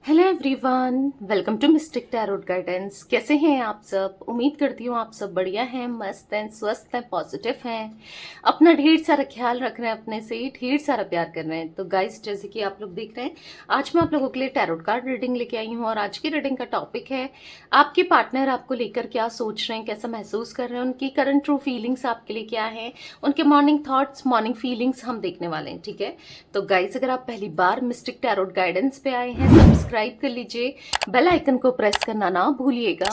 Hello everyone, welcome to Mystic Tarot Guidance. कैसे हैं आप सब? उम्मीद करती हूँ आप सब बढ़िया हैं, मस्त हैं, स्वस्थ हैं, पॉजिटिव हैं, अपना ढेर सारा ख्याल रख रहे हैं, अपने से ढेर सारा प्यार कर रहे हैं। तो गाइस, जैसे कि आप लोग देख रहे हैं, आज मैं आप लोगों के लिए टैरोट कार्ड रीडिंग लेके आई हूँ और आज की रीडिंग का टॉपिक है आपके पार्टनर आपको लेकर क्या सोच रहे हैं, कैसा महसूस कर रहे हैं, उनकी करंट ट्रू फीलिंग्स आपके लिए क्या है, उनके मॉर्निंग थॉट्स, मॉर्निंग फीलिंग्स हम देखने वाले हैं। ठीक है, तो गाइस, अगर आप पहली बार मिस्टिक टैरोट गाइडेंस पे आए हैं, सब्सक्राइब कर लीजिए, बेल आइकन को प्रेस करना ना भूलिएगा।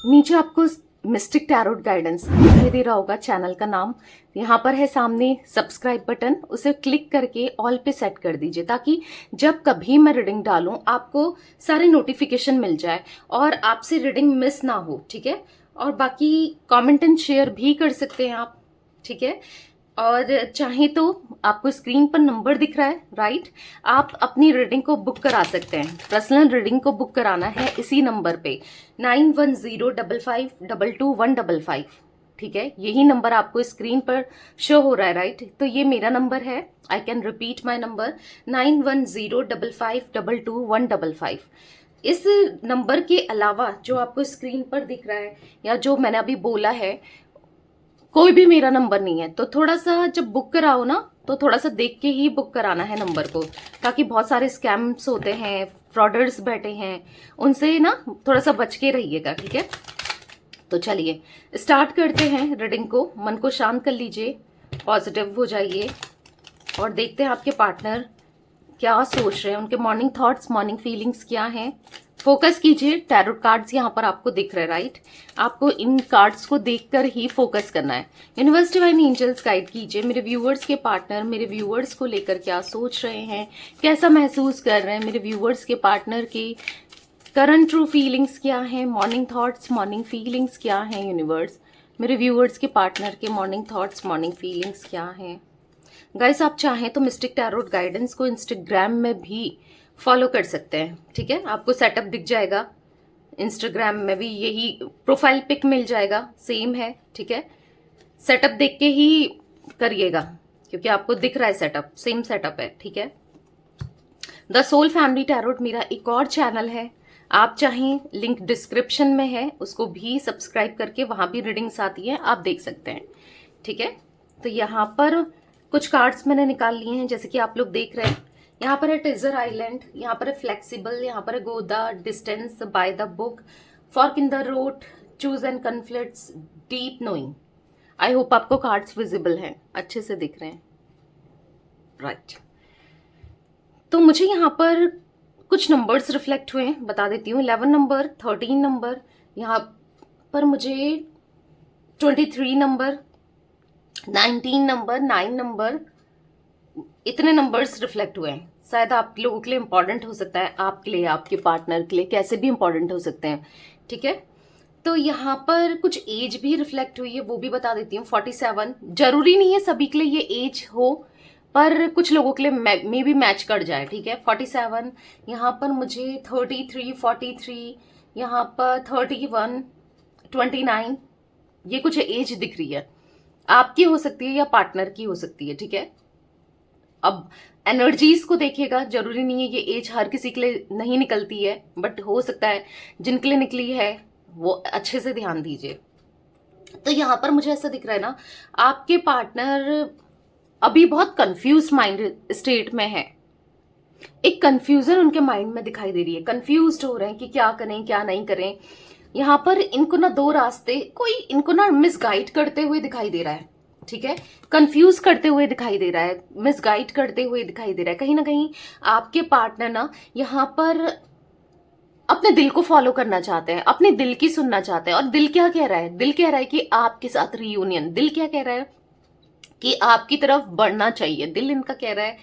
नीचे आपको मिस्टिक टैरोट गाइडेंस दिखाई दे रहा होगा, चैनल का नाम। यहाँ पर है सामने सब्सक्राइब बटन, उसे क्लिक करके ऑल पे सेट कर दीजिए ताकि जब कभी मैं रीडिंग डालूं आपको सारे नोटिफिकेशन मिल जाए और आपसे रीडिंग मिस ना हो। ठीक है, और बाकी कमेंट एंड शेयर भी कर सकते हैं आप। ठीक है, और चाहे तो आपको स्क्रीन पर नंबर दिख रहा है, राइट, आप अपनी रीडिंग को बुक करा सकते हैं। पर्सनल रीडिंग को बुक कराना है इसी नंबर पे 9105522155। ठीक है, यही नंबर आपको स्क्रीन पर शो हो रहा है, राइट। तो ये मेरा नंबर है, I can repeat my number 9105522155। इस नंबर के अलावा जो आपको स्क्रीन पर दिख रहा है या जो मैंने अभी बोला है, कोई भी मेरा नंबर नहीं है। तो थोड़ा सा जब बुक कराओ ना, तो थोड़ा सा देख के ही बुक कराना है नंबर को, ताकि बहुत सारे स्कैम्स होते हैं, फ्रॉडर्स बैठे हैं, उनसे ना थोड़ा सा बच के रहिएगा। ठीक है, तो चलिए स्टार्ट करते हैं रीडिंग को। मन को शांत कर लीजिए, पॉजिटिव हो जाइए और देखते हैं आपके पार्टनर क्या सोच रहे हैं, उनके मॉर्निंग थॉट्स, मॉर्निंग फीलिंग्स क्या हैं। फोकस कीजिए, टैरोट कार्ड्स यहाँ पर आपको दिख रहे हैं, राइट। आपको इन कार्ड्स को देखकर ही फोकस करना है। यूनिवर्स डिवाइन एंजल्स गाइड कीजिए, मेरे व्यूअर्स के पार्टनर मेरे व्यूअर्स को लेकर क्या सोच रहे हैं, कैसा महसूस कर रहे हैं, मेरे व्यूअर्स के पार्टनर की करंट ट्रू फीलिंग्स क्या है, मॉर्निंग थॉट्स, मॉर्निंग फीलिंग्स क्या है। यूनिवर्स, मेरे व्यूअर्स के पार्टनर के मॉर्निंग थॉट्स, मॉर्निंग फीलिंग्स क्या है। गाइस, आप चाहें तो मिस्टिक टैरोट गाइडेंस को इंस्टाग्राम में भी फॉलो कर सकते हैं। ठीक है, आपको सेटअप दिख जाएगा, इंस्टाग्राम में भी यही प्रोफाइल पिक मिल जाएगा, सेम है। ठीक है, सेटअप देख के ही करिएगा क्योंकि आपको दिख रहा है सेटअप, सेम सेटअप है। ठीक है, द सोल फैमिली टैरोट मेरा एक और चैनल है, आप चाहें लिंक डिस्क्रिप्शन में है, उसको भी सब्सक्राइब करके वहां भी रीडिंग्स आती है, आप देख सकते हैं। ठीक है, तो यहाँ पर कुछ कार्ड्स मैंने निकाल लिए हैं, जैसे कि आप लोग देख रहे हैं। यहाँ पर है टिजर आइलैंड, यहाँ पर है फ्लेक्सिबल, यहाँ पर है go the distance, by the book, fork in the road, choose and conflicts, deep knowing. I hope आपको कार्ड्स विजिबल हैं, अच्छे से दिख रहे हैं, राइट। तो मुझे यहाँ पर कुछ नंबर्स रिफ्लेक्ट हुए हैं, बता देती हूँ। 11 नंबर, 13 नंबर, यहाँ पर मुझे 23 नंबर, 19 नंबर, 9 नंबर, इतने नंबर्स रिफ्लेक्ट हुए हैं। शायद आप लोगों के लिए इंपॉर्टेंट हो सकता है, आपके लिए, आपके पार्टनर के लिए, कैसे भी इंपॉर्टेंट हो सकते हैं। ठीक है, तो यहाँ पर कुछ एज भी रिफ्लेक्ट हुई है, वो भी बता देती हूँ। 47, जरूरी नहीं है सभी के लिए ये एज हो, पर कुछ लोगों के लिए मे भी मैच कर जाए। ठीक है, 47, यहाँ पर मुझे 33, 43, यहाँ पर 31, 29, ये कुछ एज दिख रही है, आपकी हो सकती है या पार्टनर की हो सकती है। ठीक है, अब एनर्जीज को देखिएगा, जरूरी नहीं है ये एज हर किसी के लिए नहीं निकलती है, बट हो सकता है जिनके लिए निकली है वो अच्छे से ध्यान दीजिए। तो यहाँ पर मुझे ऐसा दिख रहा है ना, आपके पार्टनर अभी बहुत कंफ्यूज माइंड स्टेट में है, एक कंफ्यूजन उनके माइंड में दिखाई दे रही है, कंफ्यूज्ड हो रहे हैं कि क्या करें क्या नहीं करें। यहाँ पर इनको ना दो रास्ते, कोई इनको ना मिसगाइड करते हुए दिखाई दे रहा है। ठीक है, कंफ्यूज करते हुए दिखाई दे रहा है, मिसगाइड करते हुए दिखाई दे रहा है। कहीं ना कहीं आपके पार्टनर ना यहाँ पर अपने दिल को फॉलो करना चाहते हैं, अपने दिल की सुनना चाहते हैं। और दिल क्या कह रहा है? दिल कह रहा है कि आपके साथ रियूनियन, दिल क्या कह रहा है कि आपकी तरफ बढ़ना चाहिए, दिल इनका कह रहा है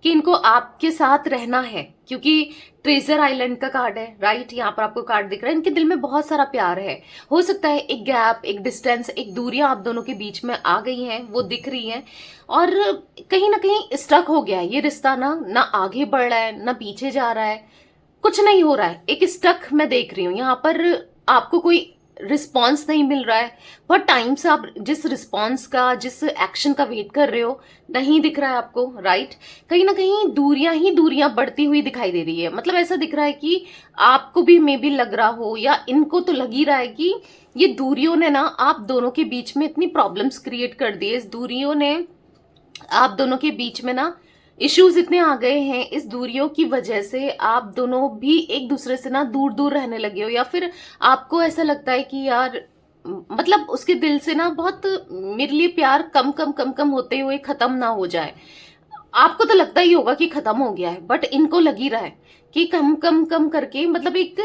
कि इनको आपके साथ रहना है, क्योंकि ट्रेजर आइलैंड का कार्ड है, राइट। यहाँ पर आपको कार्ड दिख रहा है, इनके दिल में बहुत सारा प्यार है। हो सकता है एक गैप, एक डिस्टेंस, एक दूरियां आप दोनों के बीच में आ गई हैं, वो दिख रही हैं, और कहीं ना कहीं स्टक हो गया है ये रिश्ता, ना आगे बढ़ रहा है ना पीछे जा रहा है, कुछ नहीं हो रहा है, एक स्टक मैं देख रही हूँ। यहाँ पर आपको कोई रिस्पॉन्स नहीं मिल रहा है, बहुत टाइम से आप जिस रिस्पॉन्स का, जिस एक्शन का वेट कर रहे हो, नहीं दिख रहा है आपको, राइट। कहीं ना कहीं दूरियां ही दूरियां बढ़ती हुई दिखाई दे रही है। मतलब ऐसा दिख रहा है कि आपको भी मे बी लग रहा हो, या इनको तो लग ही रहा है कि ये दूरियों ने ना आप दोनों के बीच में इतनी प्रॉब्लम्स क्रिएट कर दी है। इस दूरियों ने आप दोनों के बीच में ना इश्यूज इतने आ गए हैं। इस दूरियों की वजह से आप दोनों भी एक दूसरे से ना दूर दूर रहने लगे हो, या फिर आपको ऐसा लगता है कि यार मतलब उसके दिल से ना बहुत मेरे लिए प्यार कम कम कम कम होते हुए खत्म ना हो जाए। आपको तो लगता ही होगा कि खत्म हो गया है, बट इनको लग ही रहा है कि कम कम कम करके मतलब एक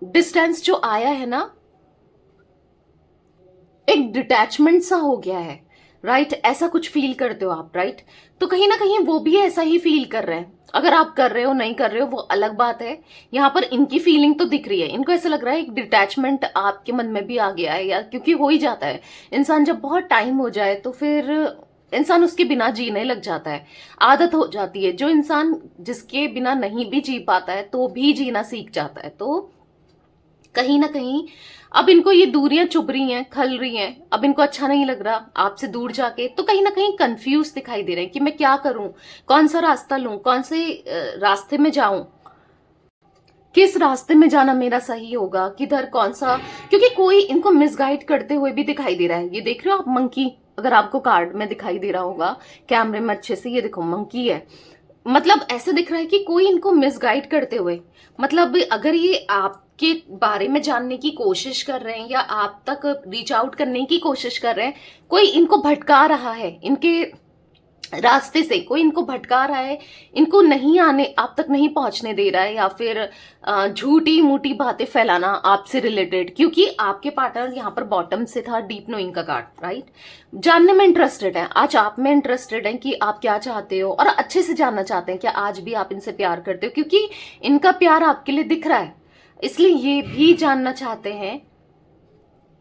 डिस्टेंस जो आया है ना, एक डिटैचमेंट सा हो गया है, राइट। ऐसा कुछ फील करते हो आप, राइट। तो कहीं ना कहीं वो भी ऐसा ही फील कर रहे हैं। अगर आप कर रहे हो नहीं कर रहे हो वो अलग बात है। यहाँ पर इनकी फीलिंग तो दिख रही है, इनको ऐसा लग रहा है एक डिटैचमेंट आपके मन में भी आ गया है, या क्योंकि हो ही जाता है इंसान जब बहुत टाइम हो जाए तो फिर इंसान उसके बिना जीने लग जाता है, आदत हो जाती है। जो इंसान जिसके बिना नहीं भी जी पाता है तो भी जीना सीख जाता है। तो कहीं ना कहीं अब इनको ये दूरियां चुभ रही हैं, खल रही हैं। अब इनको अच्छा नहीं लग रहा आपसे दूर जाके, तो कहीं ना कहीं कंफ्यूज दिखाई दे रहे हैं कि मैं क्या करूं, कौन सा रास्ता लूं, कौन से रास्ते में जाऊं, किस रास्ते में जाना मेरा सही होगा, किधर कौन सा। क्योंकि कोई इनको मिसगाइड करते हुए भी दिखाई दे रहा है। ये देख रहे हो आप मंकी, अगर आपको कार्ड में दिखाई दे रहा होगा कैमरे में अच्छे से, ये देखो मंकी है। मतलब ऐसे दिख रहा है कि कोई इनको मिसगाइड करते हुए, मतलब अगर ये आपके बारे में जानने की कोशिश कर रहे हैं या आप तक रीच आउट करने की कोशिश कर रहे हैं, कोई इनको भटका रहा है, इनके रास्ते से कोई इनको भटका रहा है, इनको नहीं आने, आप तक नहीं पहुंचने दे रहा है, या फिर झूठी मूठी बातें फैलाना आपसे रिलेटेड। क्योंकि आपके पार्टनर यहाँ पर बॉटम से था, डीप नोइंग का कार्ड, राइट। जानने में इंटरेस्टेड है, आज आप में इंटरेस्टेड है कि आप क्या चाहते हो, और अच्छे से जानना चाहते हैं कि आज भी आप इनसे प्यार करते हो, क्योंकि इनका प्यार आपके लिए दिख रहा है। इसलिए ये भी जानना चाहते हैं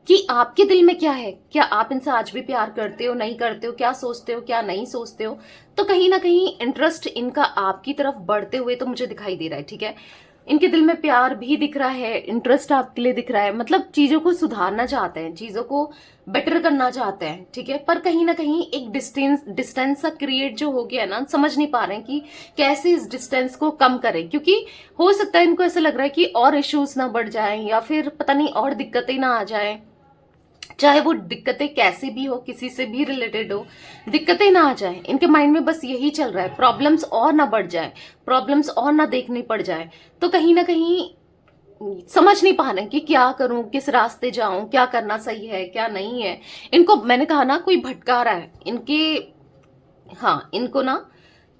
कि आपके दिल में क्या है, क्या आप इनसे आज भी प्यार करते हो, नहीं करते हो, क्या सोचते हो, क्या नहीं सोचते हो। तो कहीं ना कहीं इंटरेस्ट इनका आपकी तरफ बढ़ते हुए तो मुझे दिखाई दे रहा है, ठीक है। इनके दिल में प्यार भी दिख रहा है, इंटरेस्ट आपके लिए दिख रहा है, मतलब चीजों को सुधारना चाहते हैं, चीजों को बेटर करना चाहते हैं, ठीक है। पर कहीं ना कहीं एक डिस्टेंस सा क्रिएट जो हो गया है ना, समझ नहीं पा रहे हैं कि कैसे इस डिस्टेंस को कम करें। क्योंकि हो सकता है इनको ऐसा लग रहा है कि और इश्यूज ना बढ़ जाएं, या फिर पता नहीं और दिक्कतें ना आ जाएं। चाहे वो दिक्कतें कैसी भी हो, किसी से भी रिलेटेड हो, दिक्कतें ना आ जाए इनके माइंड में, बस यही चल रहा है, प्रॉब्लम्स और ना बढ़ जाए, प्रॉब्लम्स और ना देखनी पड़ जाए। तो कहीं ना कहीं समझ नहीं पा रहे कि क्या करूं, किस रास्ते जाऊं, क्या करना सही है क्या नहीं है। इनको मैंने कहा ना, कोई भटका रहा है इनके, हाँ इनको ना,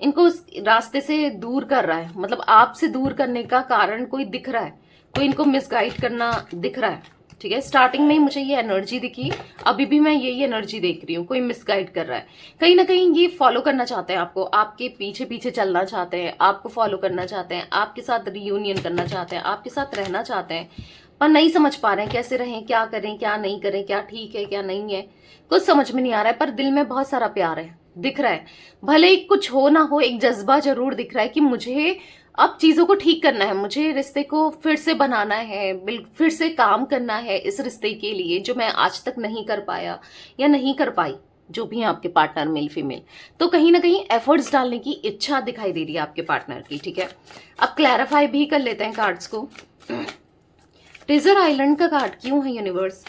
इनको उस रास्ते से दूर कर रहा है। मतलब आपसे दूर करने का कारण कोई दिख रहा है, कोई इनको मिसगाइड करना दिख रहा है, ठीक है। स्टार्टिंग में ही मुझे ये एनर्जी दिखी, अभी भी मैं यही एनर्जी देख रही हूँ, कोई मिसगाइड कर रहा है। कहीं ना कहीं ये फॉलो करना चाहते हैं आपको, आपके पीछे पीछे चलना चाहते हैं, आपको फॉलो करना चाहते हैं, आपके साथ रियूनियन करना चाहते हैं, आपके साथ रहना चाहते हैं, पर नहीं समझ पा रहे हैं कैसे रहें, क्या करें क्या नहीं करें, क्या ठीक है क्या नहीं है, कुछ समझ में नहीं आ रहा है। पर दिल में बहुत सारा प्यार है, दिख रहा है। भले ही कुछ हो ना हो, एक जज्बा जरूर दिख रहा है कि मुझे अब चीजों को ठीक करना है, मुझे रिश्ते को फिर से बनाना है, फिर से काम करना है इस रिश्ते के लिए, जो मैं आज तक नहीं कर पाया या नहीं कर पाई, जो भी है आपके पार्टनर मेल फीमेल। तो कहीं ना कहीं एफर्ट्स डालने की इच्छा दिखाई दे रही है आपके पार्टनर की, ठीक है। अब क्लैरिफाई भी कर लेते हैं कार्ड्स को। टीजर आइलैंड का कार्ड क्यों है यूनिवर्स?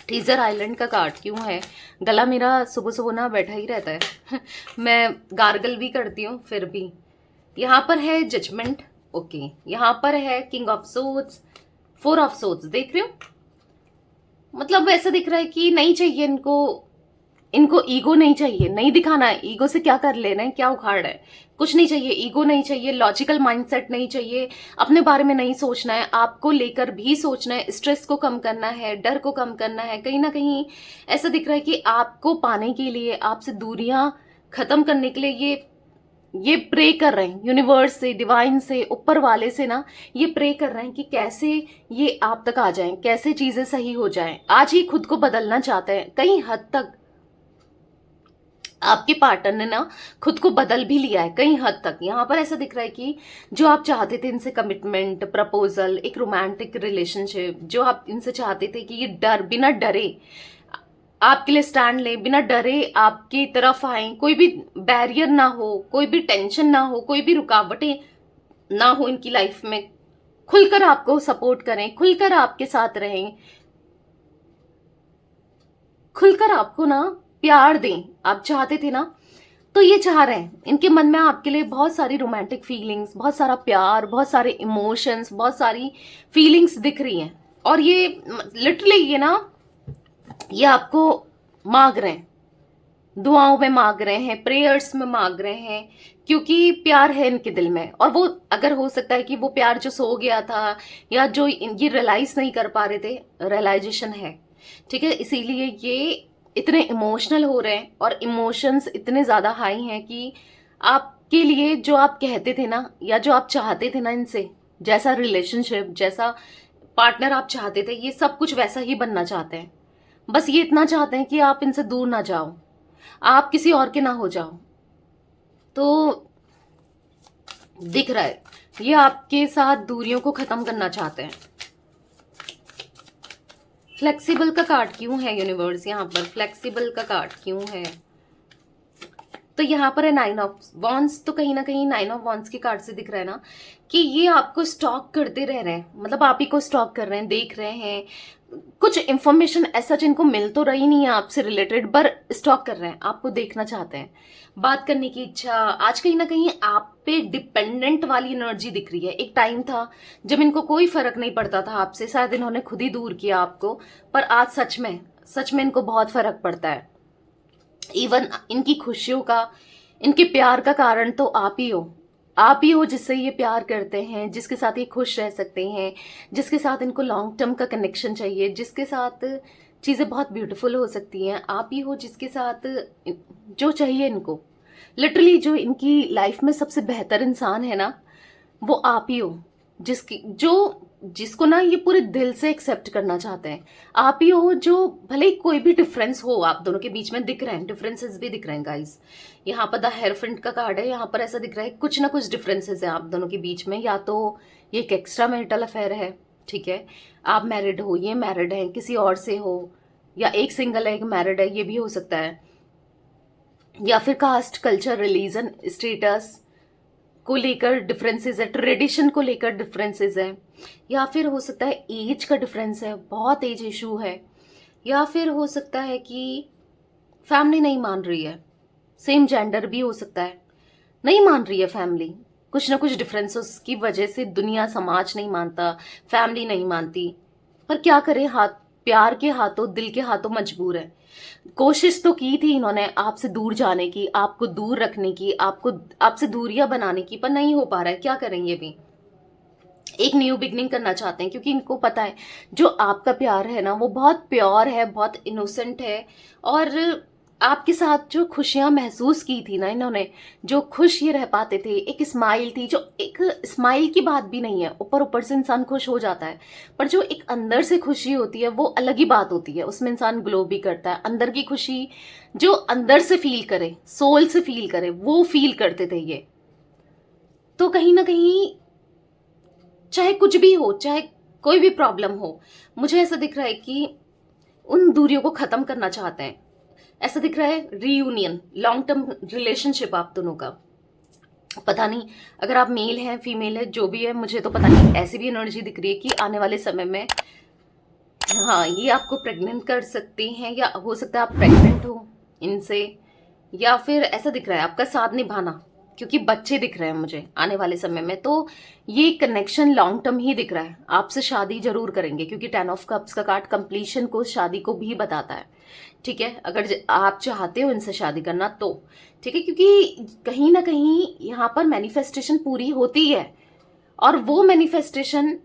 टीजर आइलैंड का कार्ड क्यों है? गला मेरा सुबह सुबह ना बैठा ही रहता है मैं गार्गल भी करती हूँ फिर भी। यहाँ पर है जजमेंट, ओके। यहाँ पर है king of swords, 4 of swords, देख रहे हो। मतलब ऐसा दिख रहा है कि नहीं चाहिए इनको, इनको ईगो नहीं चाहिए, नहीं दिखाना है। ईगो से क्या कर लेना है, क्या उखाड़ है, कुछ नहीं चाहिए। ईगो नहीं चाहिए, लॉजिकल माइंडसेट नहीं चाहिए, अपने बारे में नहीं सोचना है, आपको लेकर भी सोचना है, स्ट्रेस को कम करना है, डर को कम करना है। कहीं ना कहीं ऐसा दिख रहा है कि आपको पाने के लिए, आपसे दूरियां खत्म करने के लिए ये प्रे कर रहे हैं यूनिवर्स से, डिवाइन से, ऊपर वाले से ना, ये प्रे कर रहे हैं कि कैसे ये आप तक आ जाएं, कैसे चीजें सही हो जाएं। आज ही खुद को बदलना चाहते हैं कहीं हद तक। आपके पार्टनर ने ना खुद को बदल भी लिया है कई हद तक। यहाँ पर ऐसा दिख रहा है कि जो आप चाहते थे इनसे कमिटमेंट, प्रपोजल, एक रोमांटिक रिलेशनशिप, जो आप इनसे चाहते थे कि ये बिना डरे आपके लिए स्टैंड ले, बिना डरे आपकी तरफ आए, कोई भी बैरियर ना हो, कोई भी टेंशन ना हो, कोई भी रुकावटें ना हो इनकी लाइफ में, खुलकर आपको सपोर्ट करें, खुलकर आपके साथ रहें, खुलकर आपको ना प्यार दें। आप चाहते थे ना, तो ये चाह रहे हैं। इनके मन में आपके लिए बहुत सारी रोमांटिक फीलिंग्स, बहुत सारा प्यार, बहुत सारे इमोशंस, बहुत सारी फीलिंग्स दिख रही हैं। और ये लिटरली ये आपको मांग रहे हैं, दुआओं में मांग रहे हैं, प्रेयर्स में मांग रहे हैं, क्योंकि प्यार है इनके दिल में। और वो अगर हो सकता है कि वो प्यार जो सो गया था या जो ये रियलाइज नहीं कर पा रहे थे, रियलाइजेशन है, ठीक है। इसीलिए ये इतने इमोशनल हो रहे हैं और इमोशंस इतने ज्यादा हाई हैं कि आपके लिए जो आप कहते थे ना, या जो आप चाहते थे ना इनसे, जैसा रिलेशनशिप, जैसा पार्टनर आप चाहते थे, ये सब कुछ वैसा ही बनना चाहते हैं। बस ये इतना चाहते हैं कि आप इनसे दूर ना जाओ, आप किसी और के ना हो जाओ। तो दिख रहा है ये आपके साथ दूरियों को खत्म करना चाहते हैं। फ्लेक्सिबल का कार्ड क्यों है यूनिवर्स? यहाँ पर फ्लेक्सिबल का कार्ड क्यों है? तो यहाँ पर है 9 ऑफ वॉन्ड्स। तो कहीं ना कहीं 9 ऑफ वॉन्ड्स के कार्ड से दिख रहा है ना कि ये आपको स्टॉक करते रह रहे हैं, मतलब आप ही को स्टॉक कर रहे हैं, देख रहे हैं। कुछ इंफॉर्मेशन ऐसा जिनको मिल तो रही नहीं है आपसे रिलेटेड, पर स्टॉक कर रहे हैं, आपको देखना चाहते हैं, बात करने की इच्छा। आज कहीं ना कहीं आप पे डिपेंडेंट वाली एनर्जी दिख रही है। एक टाइम था जब इनको कोई फर्क नहीं पड़ता था आपसे, शायद इन्होंने खुद ही दूर किया आपको, पर आज सच में इनको बहुत फर्क पड़ता है। इवन इनकी खुशियों का, इनके प्यार का कारण तो आप ही हो जिससे ये प्यार करते हैं, जिसके साथ ये खुश रह सकते हैं, जिसके साथ इनको लॉन्ग टर्म का कनेक्शन चाहिए, जिसके साथ चीज़ें बहुत ब्यूटीफुल हो सकती हैं। आप ही हो जिसके साथ जो चाहिए इनको, लिटरली जो इनकी लाइफ में सबसे बेहतर इंसान है ना, वो आप ही हो, जिसको ना ये पूरे दिल से एक्सेप्ट करना चाहते हैं। आप ही हो जो, भले ही कोई भी डिफरेंस हो आप दोनों के बीच में, दिख रहे हैं डिफरेंसेस भी दिख रहे हैं गाइस। यहाँ पर द हेयरफ्रेंट का कार्ड है, यहाँ पर ऐसा दिख रहा है कुछ ना कुछ डिफरेंसेस है आप दोनों के बीच में। या तो ये एक एक्स्ट्रा मैरिटल अफेयर है, ठीक है, आप मैरिड हो, ये मैरिड है, किसी और से हो, या एक सिंगल है एक मैरिड है, ये भी हो सकता है। या फिर कास्ट, कल्चर, रिलीजन, स्टेटस को लेकर डिफरेंसेस है, ट्रेडिशन को लेकर डिफरेंसेस है। या फिर हो सकता है एज का डिफरेंस है, बहुत एज इशू है। या फिर हो सकता है कि फैमिली नहीं मान रही है, सेम जेंडर भी हो सकता है, नहीं मान रही है फैमिली, कुछ ना कुछ डिफरेंसेस की वजह से दुनिया, समाज नहीं मानता, फैमिली नहीं मानती। पर क्या करें, प्यार के हाथों, दिल के हाथों मजबूर है। कोशिश तो की थी इन्होंने आपसे दूर जाने की, आपको दूर रखने की, आपसे दूरियां बनाने की, पर नहीं हो पा रहा है। क्या करेंगे? भी एक न्यू बिगनिंग करना चाहते हैं, क्योंकि इनको पता है जो आपका प्यार है ना, वो बहुत प्योर है, बहुत इनोसेंट है। और आपके साथ जो खुशियां महसूस की थी ना इन्होंने, जो खुश ये रह पाते थे, एक स्माइल थी, जो एक स्माइल की बात भी नहीं है, ऊपर ऊपर से इंसान खुश हो जाता है, पर जो एक अंदर से खुशी होती है वो अलग ही बात होती है, उसमें इंसान ग्लो भी करता है। अंदर की खुशी जो अंदर से फील करे, सोल से फील करे, वो फील करते थे ये। तो कहीं ना कहीं चाहे कुछ भी हो, चाहे कोई भी प्रॉब्लम हो, मुझे ऐसा दिख रहा है कि उन दूरियों को खत्म करना चाहते हैं। ऐसा दिख रहा है रीयूनियन, लॉन्ग टर्म रिलेशनशिप आप दोनों का। पता नहीं अगर आप मेल हैं, फीमेल है, जो भी है, मुझे तो पता नहीं, ऐसी भी एनर्जी दिख रही है कि आने वाले समय में हाँ ये आपको प्रेग्नेंट कर सकती हैं, या हो सकता है आप प्रेग्नेंट हो इनसे, या फिर ऐसा दिख रहा है आपका साथ निभाना, क्योंकि बच्चे दिख रहे हैं मुझे आने वाले समय में। तो ये कनेक्शन लॉन्ग टर्म ही दिख रहा है, आपसे शादी जरूर करेंगे, क्योंकि 10 ऑफ कप्स का कार्ड कंप्लीशन को, शादी को भी बताता है, ठीक है। अगर आप चाहते हो इनसे शादी करना तो ठीक है, क्योंकि कहीं ना कहीं यहाँ पर मैनिफेस्टेशन पूरी होती है, और वो मैनिफेस्टेशन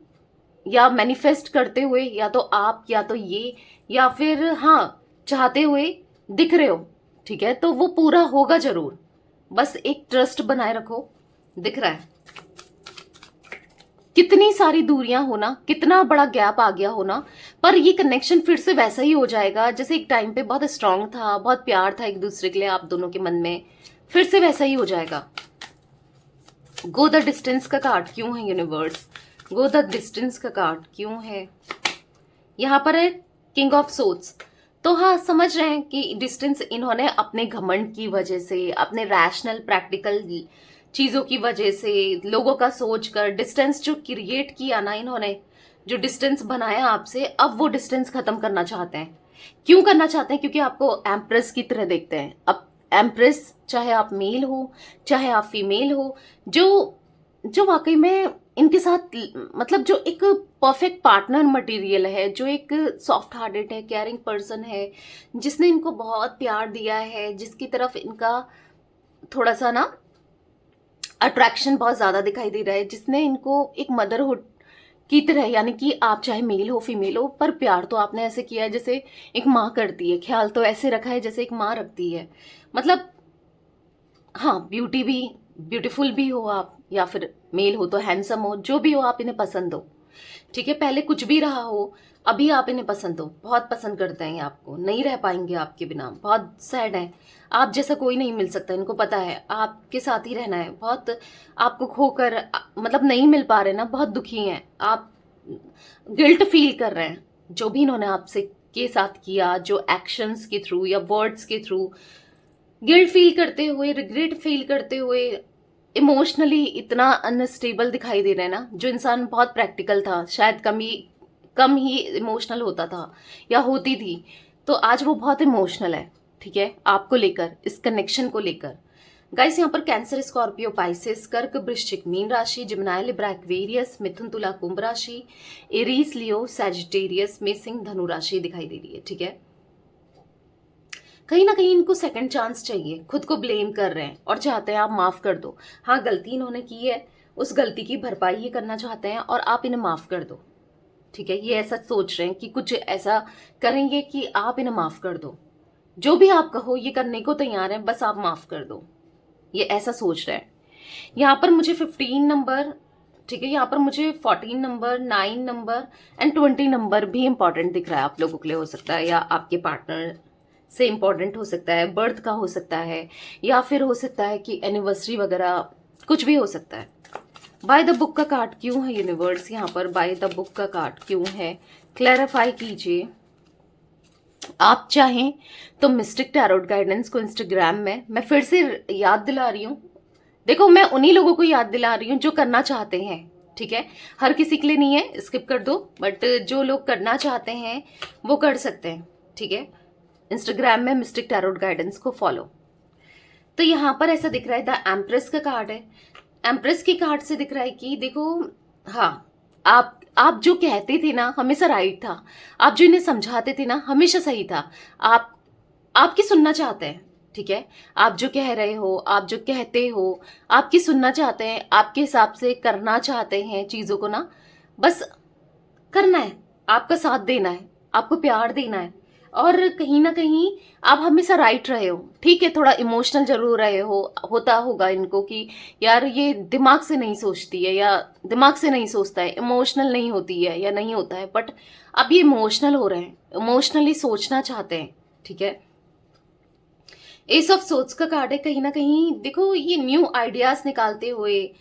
या मैनिफेस्ट करते हुए, या तो आप, या तो ये, या फिर हाँ चाहते हुए दिख रहे हो, ठीक है, तो वो पूरा होगा जरूर। बस एक ट्रस्ट बनाए रखो। दिख रहा है कितनी सारी दूरियां हो ना, कितना बड़ा गैप आ गया हो ना, पर ये कनेक्शन फिर से वैसा ही हो जाएगा जैसे एक टाइम पे बहुत स्ट्रांग था, बहुत प्यार था एक दूसरे के लिए आप दोनों के मन में, फिर से वैसा ही हो जाएगा। गो द डिस्टेंस का कार्ड क्यों है यूनिवर्स? गो द डिस्टेंस का कार्ड क्यों है? यहाँ पर है किंग ऑफ सोर्ड्स। तो हाँ, समझ रहे हैं कि डिस्टेंस इन्होंने अपने घमंड की वजह से, अपने रैशनल प्रैक्टिकल चीजों की वजह से, लोगों का सोच कर डिस्टेंस जो क्रिएट किया ना इन्होंने, जो डिस्टेंस बनाया आपसे, अब वो डिस्टेंस खत्म करना चाहते हैं। क्यों करना चाहते हैं? क्योंकि आपको एम्प्रेस की तरह देखते हैं। अब एम्प्रेस, चाहे आप मेल हो चाहे आप फीमेल हो, जो जो वाकई में इनके साथ मतलब जो एक परफेक्ट पार्टनर मटेरियल है, जो एक सॉफ्ट हार्टेड है, केयरिंग पर्सन है, जिसने इनको बहुत प्यार दिया है, जिसकी तरफ इनका थोड़ा सा ना अट्रैक्शन बहुत ज्यादा दिखाई दे रहा है, जिसने इनको एक मदरहुड की तरह, यानी कि आप चाहे मेल हो फीमेल हो, पर प्यार तो आपने ऐसे किया है जैसे एक माँ करती है, ख्याल तो ऐसे रखा है जैसे एक माँ रखती है। मतलब हाँ, ब्यूटीफुल भी हो आप, या फिर मेल हो तो हैंडसम हो, जो भी हो आप इन्हें पसंद हो, ठीक है। पहले कुछ भी रहा हो, अभी आप इन्हें पसंद हो, बहुत पसंद करते हैं ये आपको, नहीं रह पाएंगे आपके बिना, बहुत सैड है। आप जैसा कोई नहीं मिल सकता, इनको पता है आपके साथ ही रहना है। बहुत आपको खोकर मतलब नहीं मिल पा रहे ना, बहुत दुखी हैं आप, गिल्ट फील कर रहे हैं जो भी इन्होंने आपसे के साथ किया, जो एक्शंस के थ्रू या वर्ड्स के थ्रू, गिल्ट फील करते हुए, रिग्रेट फील करते हुए, इमोशनली इतना अनस्टेबल दिखाई दे रहे हैं ना। जो इंसान बहुत प्रैक्टिकल था, शायद कम ही इमोशनल होता था या होती थी, तो आज वो बहुत इमोशनल है, ठीक है, आपको लेकर, इस कनेक्शन को लेकर। गाइस, यहाँ पर कैंसर, स्कॉर्पियो, पाइसेस, कर्क, वृश्चिक, मीन राशि, जिमिनाई, लिब्रा, एक्वेरियस, मिथुन, तुला, कुंभ राशि, एरीज, लियो, सैजिटेरियस में सिंह, धनु राशि दिखाई दे रही है, ठीक है। कहीं ना कहीं इनको सेकंड चांस चाहिए, खुद को ब्लेम कर रहे हैं और चाहते हैं आप माफ कर दो। हाँ, गलती इन्होंने की है, उस गलती की भरपाई ये करना चाहते हैं और आप इन्हें माफ कर दो, ठीक है। ये ऐसा सोच रहे हैं कि कुछ ऐसा करेंगे कि आप इन्हें माफ कर दो। जो भी आप कहो ये करने को तैयार है, बस आप माफ कर दो, ये ऐसा सोच रहे हैं। यहाँ पर मुझे 15 नंबर, ठीक है, यहाँ पर मुझे 14 नंबर, 9 नंबर एंड 20 नंबर भी इंपॉर्टेंट दिख रहा है आप लोगों के लिए, हो सकता है, या आपके पार्टनर से इंपॉर्टेंट हो सकता है, बर्थ का हो सकता है, या फिर हो सकता है कि एनिवर्सरी वगैरह, कुछ भी हो सकता है। बाय द बुक का कार्ड क्यों है यूनिवर्स? यहाँ पर बाय द बुक का कार्ड क्यों है, क्लैरिफाई कीजिए। आप चाहें तो मिस्टिक टैरोट गाइडेंस को इंस्टाग्राम में मैं फिर से याद दिला रही हूँ। देखो, मैं उन्हीं लोगों को याद दिला रही हूँ जो करना चाहते हैं, ठीक है, हर किसी के लिए नहीं है, स्किप कर दो, बट जो लोग करना चाहते हैं वो कर सकते हैं, ठीक है। इंस्टाग्राम में मिस्टिक टैरोट गाइडेंस को फॉलो। तो यहाँ पर ऐसा दिख रहा है, द एम्प्रेस का कार्ड है। एम्प्रेस की कार्ड से दिख रहा है कि देखो, हाँ, आप जो कहते थे ना हमेशा राइट था, आप जो इन्हें समझाते थे ना हमेशा सही था। आप आपकी सुनना चाहते हैं, ठीक है, आप जो कह रहे हो, आप जो कहते हो, आपकी सुनना चाहते हैं, आपके हिसाब से करना चाहते हैं चीजों को ना, बस करना है, आपका साथ देना है, आपको प्यार देना है। और कहीं ना कहीं आप हमेशा राइट रहे हो, ठीक है, थोड़ा इमोशनल जरूर रहे हो, होता होगा इनको कि यार ये दिमाग से नहीं सोचती है, या दिमाग से नहीं सोचता है, इमोशनल नहीं होती है, या नहीं होता है, बट अब ये इमोशनल हो रहे हैं, इमोशनली सोचना चाहते हैं, ठीक है। एस ऑफ सोर्ड्स का कार्ड है। कहीं ना कहीं देखो, ये न्यू आइडियाज निकालते हुए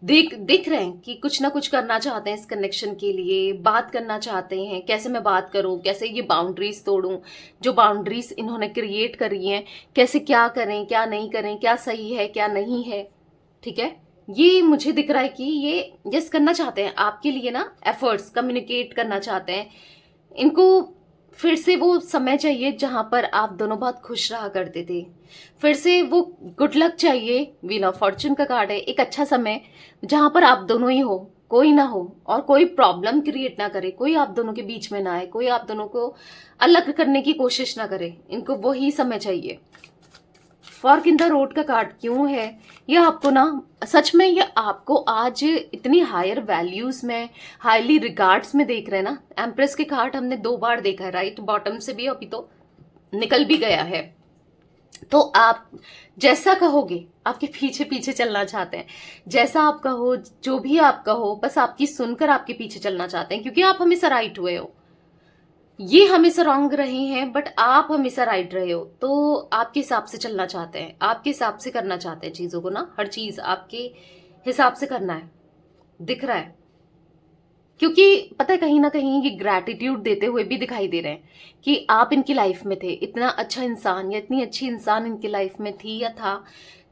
दिख रहे हैं कि कुछ ना कुछ करना चाहते हैं इस कनेक्शन के लिए, बात करना चाहते हैं, कैसे मैं बात करूं, कैसे ये बाउंड्रीज तोड़ूं, जो बाउंड्रीज इन्होंने क्रिएट करी हैं, कैसे क्या करें क्या नहीं करें, क्या सही है क्या नहीं है, ठीक है। ये मुझे दिख रहा है कि ये यस करना चाहते हैं आपके लिए ना, एफर्ट्स कम्युनिकेट करना चाहते हैं। इनको फिर से वो समय चाहिए जहां पर आप दोनों बहुत खुश रहा करते थे, फिर से वो गुड लक चाहिए। व्हील ऑफ फॉर्चून का कार्ड है, एक अच्छा समय जहां पर आप दोनों ही हो, कोई ना हो, और कोई प्रॉब्लम क्रिएट ना करे, कोई आप दोनों के बीच में ना आए, कोई आप दोनों को अलग करने की कोशिश ना करे, इनको वही समय चाहिए। फॉर्क इन द रोड का कार्ड क्यों है? ये आपको ना, सच में ये आपको आज इतनी हायर वैल्यूज में, हाईली रिगार्ड्स में देख रहे हैं ना। एम्प्रेस के कार्ड हमने 2 बार देखा है, राइट, बॉटम से भी अभी तो निकल भी गया है। तो आप जैसा कहोगे, आपके पीछे पीछे चलना चाहते हैं, जैसा आप कहो, जो भी आप कहो, बस आपकी सुनकर आपके पीछे चलना चाहते हैं, क्योंकि आप हमेशा राइट हुए हो। ये हमेशा रॉन्ग रहे हैं बट आप हमेशा राइट रहे हो, तो आपके हिसाब से चलना चाहते हैं, आपके हिसाब से करना चाहते हैं चीजों को ना, हर चीज आपके हिसाब से करना है, दिख रहा है। क्योंकि पता है कहीं ना कहीं ये ग्रैटिट्यूड देते हुए भी दिखाई दे रहे हैं कि आप इनकी लाइफ में थे, इतना अच्छा इंसान या इतनी अच्छी इंसान इनकी लाइफ में थी या था,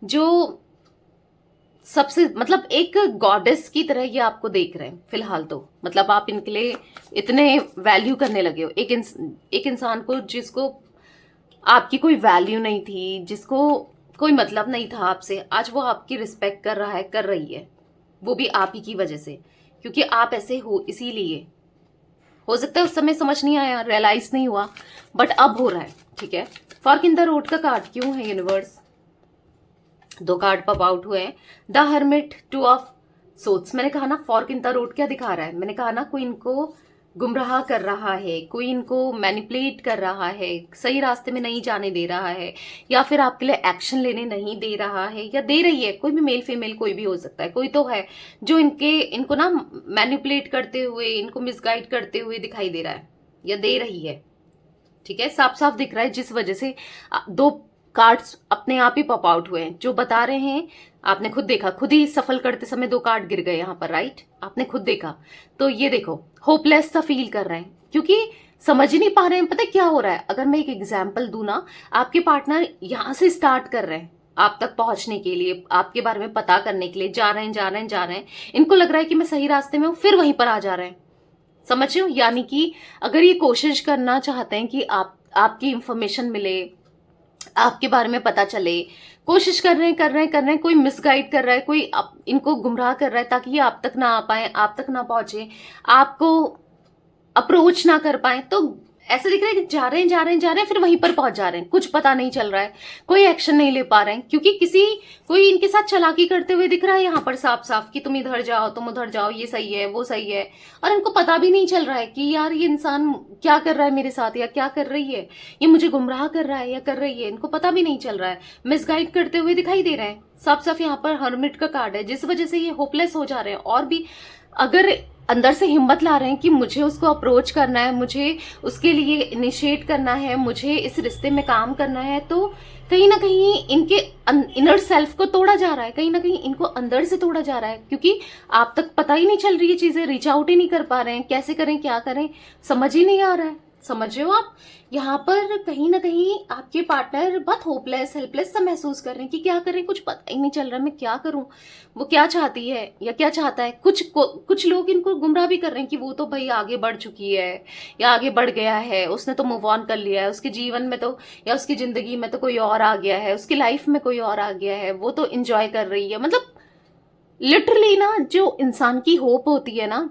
जो सबसे मतलब एक गॉडेस की तरह ये आपको देख रहे हैं फिलहाल। तो मतलब आप इनके लिए इतने वैल्यू करने लगे हो, एक इंसान को जिसको आपकी कोई वैल्यू नहीं थी, जिसको कोई मतलब नहीं था आपसे, आज वो आपकी रिस्पेक्ट कर रहा है, कर रही है, वो भी आप ही की वजह से, क्योंकि आप ऐसे हो इसीलिए। हो सकता है उस समय समझ नहीं आया, रियलाइज नहीं हुआ, बट अब हो रहा है, ठीक है। फॉर्क इन द रोड का कार्ड क्यों है यूनिवर्स? दो कार्ड पॉप आउट हुए हैं, the hermit, two of shots. मैंने कहा ना फॉर्क इन द रोड क्या दिखा रहा है, मैंने कहा ना कोई इनको गुमराह कर रहा है, कोई इनको मैनिपुलेट कर रहा है, सही रास्ते में नहीं जाने दे रहा है, या फिर आपके लिए एक्शन लेने नहीं दे रहा है, या दे रही है, कोई भी मेल फीमेल कोई भी हो सकता है, कोई तो है जो इनको ना मैनिपुलेट करते हुए, इनको मिसगाइड करते हुए दिखाई दे रहा है, या दे रही है, ठीक है। साफ साफ दिख रहा है, जिस वजह से दो कार्ड्स अपने आप ही पॉप आउट हुए हैं जो बता रहे हैं। आपने खुद देखा, खुद ही सफल करते समय दो कार्ड गिर गए यहाँ पर, राइट, आपने खुद देखा। तो ये देखो होपलेस सा फील कर रहे हैं, क्योंकि समझ ही नहीं पा रहे हैं। पता है क्या हो रहा है, अगर मैं एक एग्जाम्पल दूं ना, आपके पार्टनर यहां से स्टार्ट कर रहे हैं आप तक पहुंचने के लिए, आपके बारे में पता करने के लिए जा रहे हैं, जा रहे हैं, जा रहे हैं, इनको लग रहा है कि मैं सही रास्ते में हूं, फिर वहीं पर आ जा रहे हैं, समझ रहे हो? यानी कि अगर ये कोशिश करना चाहते हैं कि आपकी इंफॉर्मेशन मिले, आपके बारे में पता चले, कोशिश कर रहे हैं, कर रहे हैं, कर रहे हैं, कोई मिसगाइड कर रहा है, कोई इनको गुमराह कर रहा है ताकि ये आप तक ना आ पाए, आप तक ना पहुंचे, आपको अप्रोच ना कर पाए। तो ऐसे दिख रहा है कि जा रहे हैं, जा रहे हैं, जा रहे हैं, फिर वहीं पर पहुंच जा रहे हैं, कुछ पता नहीं चल रहा है, कोई एक्शन नहीं ले पा रहे हैं, क्योंकि कोई इनके साथ चालाकी करते हुए दिख रहा है यहाँ पर साफ साफ कि तुम इधर जाओ, तुम उधर जाओ, ये सही है, वो सही है, और इनको पता भी नहीं चल रहा है कि यार ये इंसान क्या कर रहा है मेरे साथ, या क्या कर रही है, ये मुझे गुमराह कर रहा है या कर रही है, इनको पता भी नहीं चल रहा है, मिसगाइड करते हुए दिखाई दे रहे हैं। साफ साफ यहाँ पर हर्मिट का कार्ड है, जिस वजह से ये होपलेस हो जा रहे हैं, और भी अगर अंदर से हिम्मत ला रहे हैं कि मुझे उसको अप्रोच करना है, मुझे उसके लिए इनिशिएट करना है, मुझे इस रिश्ते में काम करना है, तो कहीं ना कहीं इनके इनर सेल्फ को तोड़ा जा रहा है, कहीं ना कहीं इनको अंदर से तोड़ा जा रहा है, क्योंकि आप तक पता ही नहीं चल रही है चीजें, रीच आउट ही नहीं कर पा रहे हैं, कैसे करें, क्या करें, समझ ही नहीं आ रहा है। समझ रहे हो आप? यहाँ पर कहीं ना कहीं आपके पार्टनर बहुत होपलेस, हेल्पलेस सा महसूस कर रहे हैं कि क्या करें, कुछ पता ही नहीं चल रहा, मैं क्या करूं, वो क्या चाहती है या क्या चाहता है। कुछ लोग इनको गुमराह भी कर रहे हैं कि वो तो भाई आगे बढ़ चुकी है या आगे बढ़ गया है, उसने तो मूव ऑन कर लिया है, उसके जीवन में तो या उसकी जिंदगी में तो कोई और आ गया है, उसकी लाइफ में कोई और आ गया है, वो तो इंजॉय कर रही है। मतलब लिटरली ना, जो इंसान की होप होती है ना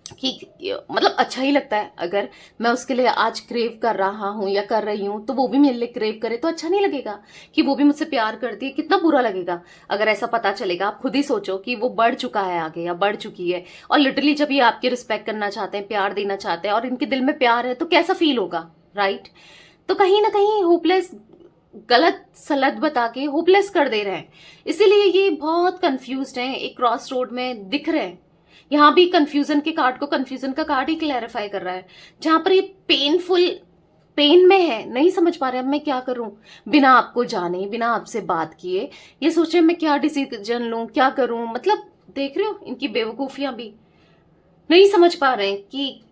कि मतलब अच्छा ही लगता है, अगर मैं उसके लिए आज क्रेव कर रहा हूं या कर रही हूं, तो वो भी मेरे लिए क्रेव करे, तो अच्छा नहीं लगेगा कि वो भी मुझसे प्यार करती है? कितना बुरा लगेगा अगर ऐसा पता चलेगा। आप खुद ही सोचो कि वो बढ़ चुका है आगे या बढ़ चुकी है, और लिटरली जब ये आपकी रिस्पेक्ट करना चाहते हैं, प्यार देना चाहते हैं, और इनके दिल में प्यार है, तो कैसा फील होगा, राइट? तो कहीं ना कहीं होपलेस, गलत सलत बता के होपलेस कर दे रहे हैं, इसीलिए ये बहुत कंफ्यूज्ड हैं, एक क्रॉस रोड में दिख रहे हैं। यहाँ भी कंफ्यूजन के कार्ड को, कंफ्यूजन का कार्ड ही क्लैरिफाई कर रहा है, जहां पर ये पेन में है, नहीं समझ पा रहे अब मैं क्या करूं, बिना आपको जाने, बिना आपसे बात किए, ये सोचे मैं क्या डिसीजन लूं, क्या करूं। मतलब देख रहे हो इनकी बेवकूफियां भी, नहीं समझ पा रहे हैं कि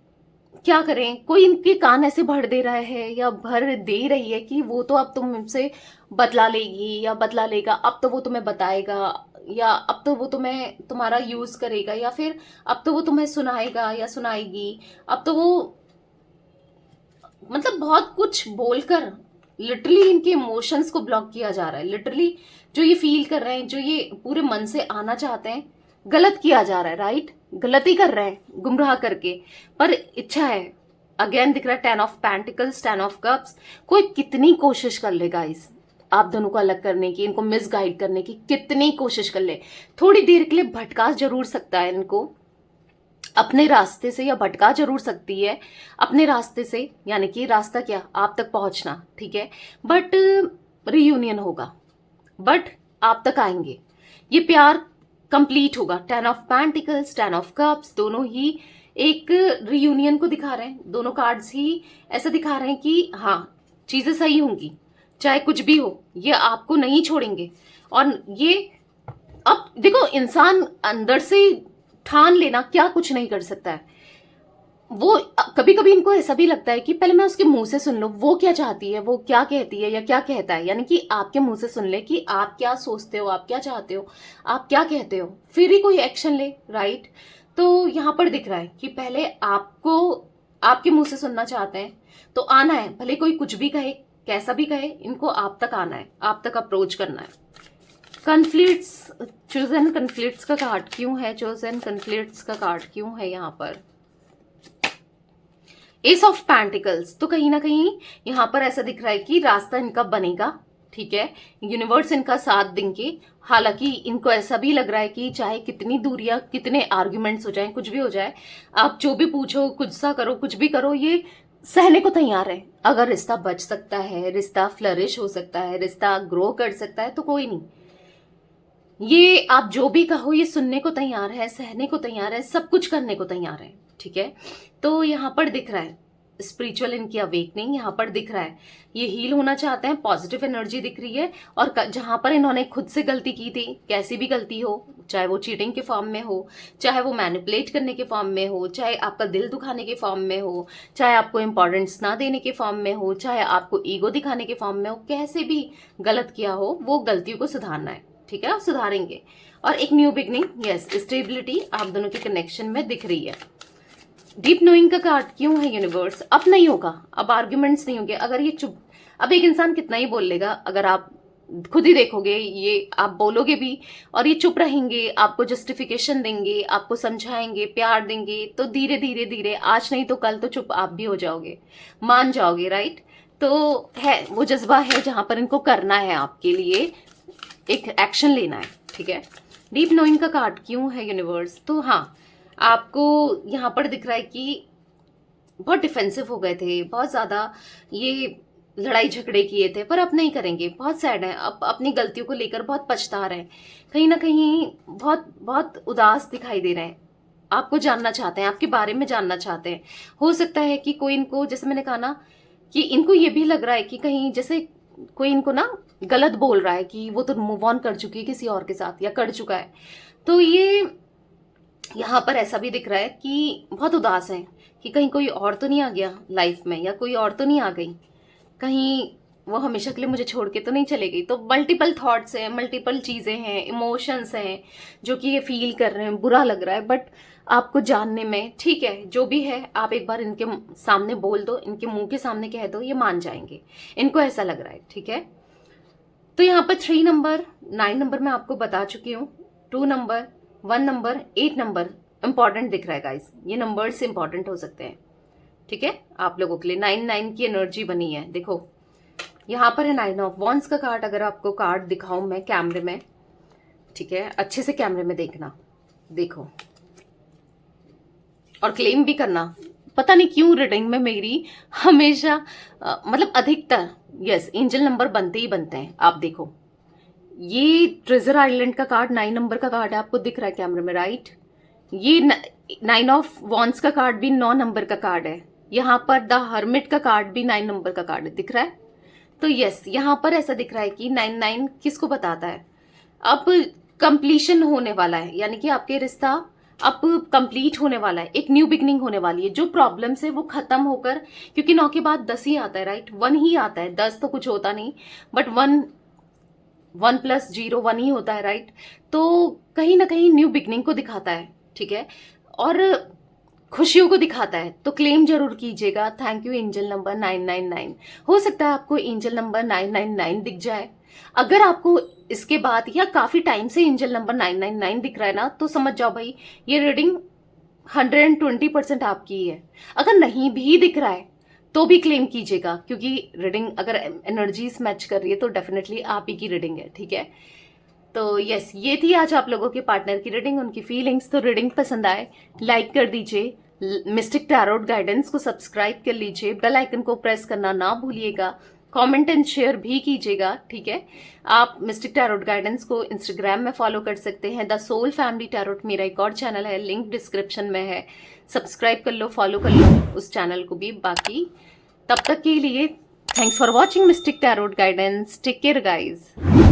क्या करें। कोई इनके कान ऐसे भर दे रहा है या भर दे रही है कि वो तो अब तुमसे बदला लेगी या बदला लेगा, अब तो वो तुम्हें बताएगा, या अब तो वो तुम्हें तुम्हारा यूज करेगा, या फिर अब तो वो तुम्हें सुनाएगा या सुनाएगी, अब तो वो मतलब बहुत कुछ बोलकर लिटरली इनके इमोशंस को ब्लॉक किया जा रहा है। लिटरली जो ये फील कर रहे हैं, जो ये पूरे मन से आना चाहते हैं, गलत किया जा रहा है, राइट? गलती कर रहे हैं गुमराह करके, पर इच्छा है। अगेन दिख रहा है 10 ऑफ पेंटिकल्स, 10 ऑफ कप्स। कोई कितनी कोशिश कर ले गाइस, आप दोनों को अलग करने की, इनको मिसगाइड करने की कितनी कोशिश कर ले, थोड़ी देर के लिए भटका जरूर सकता है इनको अपने रास्ते से, या भटका जरूर सकती है अपने रास्ते से, यानी कि रास्ता क्या, आप तक पहुंचना, ठीक है, बट रियूनियन होगा, बट आप तक आएंगे, ये प्यार कंप्लीट होगा। 10 ऑफ पेंटिकल्स, 10 ऑफ कप्स, दोनों ही एक रियूनियन को दिखा रहे हैं, दोनों कार्ड्स ही ऐसा दिखा रहे हैं कि हाँ चीजें सही होंगी, चाहे कुछ भी हो ये आपको नहीं छोड़ेंगे। और ये अब देखो, इंसान अंदर से ठान लेना क्या कुछ नहीं कर सकता है। वो कभी कभी इनको ऐसा भी लगता है कि पहले मैं उसके मुंह से सुन लूं वो क्या चाहती है, वो क्या कहती है या क्या कहता है, यानी कि आपके मुंह से सुन ले कि आप क्या सोचते हो, आप क्या चाहते हो, आप क्या कहते हो, फिर ही कोई एक्शन ले, राइट। तो यहां पर दिख रहा है कि पहले आपको आपके मुंह से सुनना चाहते हैं तो आना है, भले कोई कुछ भी कहे, कैसा भी कहे, इनको आप तक आना है, आप तक अप्रोच करना है। कन्फ्लिक्ट्स, चोजन कन्फ्लिक्ट्स का कार्ड क्यों है, चोजन कन्फ्लिक्ट्स का कार्ड क्यों है यहाँ पर? एस ऑफ पैंटिकल्स, तो कहीं ना कहीं यहाँ पर ऐसा दिख रहा है कि रास्ता इनका बनेगा, ठीक है, यूनिवर्स इनका साथ देंगे। हालांकि इनको ऐसा भी लग रहा है कि चाहे कितनी दूरियां, कितने आर्ग्यूमेंट्स हो जाएं, कुछ भी हो जाए, आप जो भी पूछो, कुछ सा करो, कुछ भी करो, ये सहने को तैयार है। अगर रिश्ता बच सकता है, रिश्ता फ्लरिश हो सकता है, रिश्ता ग्रो कर सकता है, तो कोई नहीं, ये आप जो भी कहो ये सुनने को तैयार है, सहने को तैयार है, सब कुछ करने को तैयार है, ठीक है। तो यहाँ पर दिख रहा है स्पिरिचुअल इनकी अवेकनिंग, यहाँ पर दिख रहा है ये हील होना चाहते हैं, पॉजिटिव एनर्जी दिख रही है। और जहां पर इन्होंने खुद से गलती की थी, कैसी भी गलती हो, चाहे वो चीटिंग के फॉर्म में हो, चाहे वो मैनिपुलेट करने के फॉर्म में हो, चाहे आपका दिल दुखाने के फॉर्म में हो, चाहे आपको इंपॉर्टेंस ना देने के फॉर्म में हो, चाहे आपको ईगो दिखाने के फॉर्म में हो, कैसे भी गलत किया हो, वो गलतियों को सुधारना है, ठीक है, आप सुधारेंगे। और एक न्यू बिगनिंग, यस, स्टेबिलिटी आप दोनों के कनेक्शन में दिख रही है। डीप नोइंग का कार्ड क्यों है यूनिवर्स? अब नहीं होगा, अब आर्ग्यूमेंट्स नहीं होंगे। अगर ये चुप, अब एक इंसान कितना ही बोल लेगा, अगर आप खुद ही देखोगे, ये आप बोलोगे भी और ये चुप रहेंगे, आपको जस्टिफिकेशन देंगे, आपको समझाएंगे, प्यार देंगे, तो धीरे धीरे धीरे, आज नहीं तो कल तो चुप आप भी हो जाओगे, मान जाओगे, राइट। तो है वो जज्बा है जहां पर इनको करना है, आपके लिए एक एक्शन लेना है, ठीक है। डीप नोइंग का कार्ड क्यों है यूनिवर्स? तो हाँ, आपको यहाँ पर दिख रहा है कि बहुत डिफेंसिव हो गए थे, बहुत ज्यादा ये लड़ाई झगड़े किए थे, पर अब नहीं करेंगे, बहुत सैड है, अब अपनी गलतियों को लेकर बहुत पछता रहे हैं, कहीं ना कहीं बहुत बहुत उदास दिखाई दे रहे हैं, आपको जानना चाहते हैं, आपके बारे में जानना चाहते हैं। हो सकता है कि कोई इनको, जैसे मैंने कहा ना, कि इनको ये भी लग रहा है कि कहीं जैसे कोई इनको ना गलत बोल रहा है कि वो तो मूव ऑन कर चुकी है किसी और के साथ, या कर चुका है। तो ये यहाँ पर ऐसा भी दिख रहा है कि बहुत उदास है कि कहीं कोई और तो नहीं आ गया लाइफ में, या कोई और तो नहीं आ गई, कहीं वो हमेशा के लिए मुझे छोड़ के तो नहीं चले गई। तो मल्टीपल थॉट्स हैं, मल्टीपल चीजें हैं, इमोशंस हैं जो कि ये फील कर रहे हैं, बुरा लग रहा है, बट आपको जानने में, ठीक है, जो भी है आप एक बार इनके सामने बोल दो, इनके मुंह के सामने कह दो, ये मान जाएंगे, इनको ऐसा लग रहा है, ठीक है। तो यहाँ पर 3 नंबर, 9 नंबर मैं आपको बता चुकी हूँ, 2 नंबर, 1 नंबर, 8 नंबर इंपॉर्टेंट दिख रहा है गाइस, ये नंबर्स इंपॉर्टेंट हो सकते हैं, ठीक है, आप लोगों के लिए। 9 की एनर्जी बनी है, देखो यहाँ पर है 9 ऑफ वॉन्ड्स का कार्ड। अगर आपको कार्ड दिखाऊं मैं कैमरे में, ठीक है, अच्छे से कैमरे में देखना, देखो, और क्लेम भी करना। पता नहीं क्यों रीडिंग में मेरी हमेशा मतलब अधिकतर, यस, एंजल नंबर बनते ही बनते हैं। आप देखो, ये ट्रेजर आइलैंड का कार्ड 9 नंबर का कार्ड है, आपको दिख रहा है कैमरे में, राइट। ये 9 ऑफ वॉन्ड्स का कार्ड भी 9 नंबर का कार्ड है। यहाँ पर द हर्मिट का कार्ड भी 9 नंबर का कार्ड है, दिख रहा है। तो यस, यहाँ पर ऐसा दिख रहा है कि 9 किसको बताता है, अब कंप्लीशन होने वाला है, यानी कि आपके रिश्ता अब कंप्लीट होने वाला है, एक न्यू बिगनिंग होने वाली है। जो प्रॉब्लम्स है वो खत्म होकर, क्योंकि 9 के बाद 10 ही आता है, राइट, 1 ही आता है, 10 तो कुछ होता नहीं, बट 1 + 0 1 ही होता है, राइट। तो कहीं ना कहीं न्यू बिगनिंग को दिखाता है, ठीक है, और खुशियों को दिखाता है। तो क्लेम जरूर कीजिएगा। Thank you angel number 999। हो सकता है आपको एंजल नंबर 999 दिख जाए। अगर आपको इसके बाद या काफी टाइम से एंजल नंबर 999 दिख रहा है ना, तो समझ जाओ भाई ये रीडिंग 120% आपकी ही है। अगर नहीं भी दिख रहा है तो भी क्लेम कीजिएगा, क्योंकि रीडिंग अगर एनर्जीज मैच कर रही है तो डेफिनेटली आप ही की रीडिंग है, ठीक है। तो यस, ये थी आज आप लोगों के पार्टनर की रीडिंग, उनकी फीलिंग्स। तो रीडिंग पसंद आए लाइक कर दीजिए, मिस्टिक टैरोट गाइडेंस को सब्सक्राइब कर लीजिए, बेल आइकन को प्रेस करना ना भूलिएगा, कमेंट एंड शेयर भी कीजिएगा, ठीक है। आप मिस्टिक टैरोट गाइडेंस को इंस्टाग्राम में फॉलो कर सकते हैं। द सोल फैमिली टैरोट मेरा एक और चैनल है, लिंक डिस्क्रिप्शन में है, सब्सक्राइब कर लो, फॉलो कर लो उस चैनल को भी। बाकी तब तक के लिए thanks for watching Mystic Tarot Guidance. Take care guys.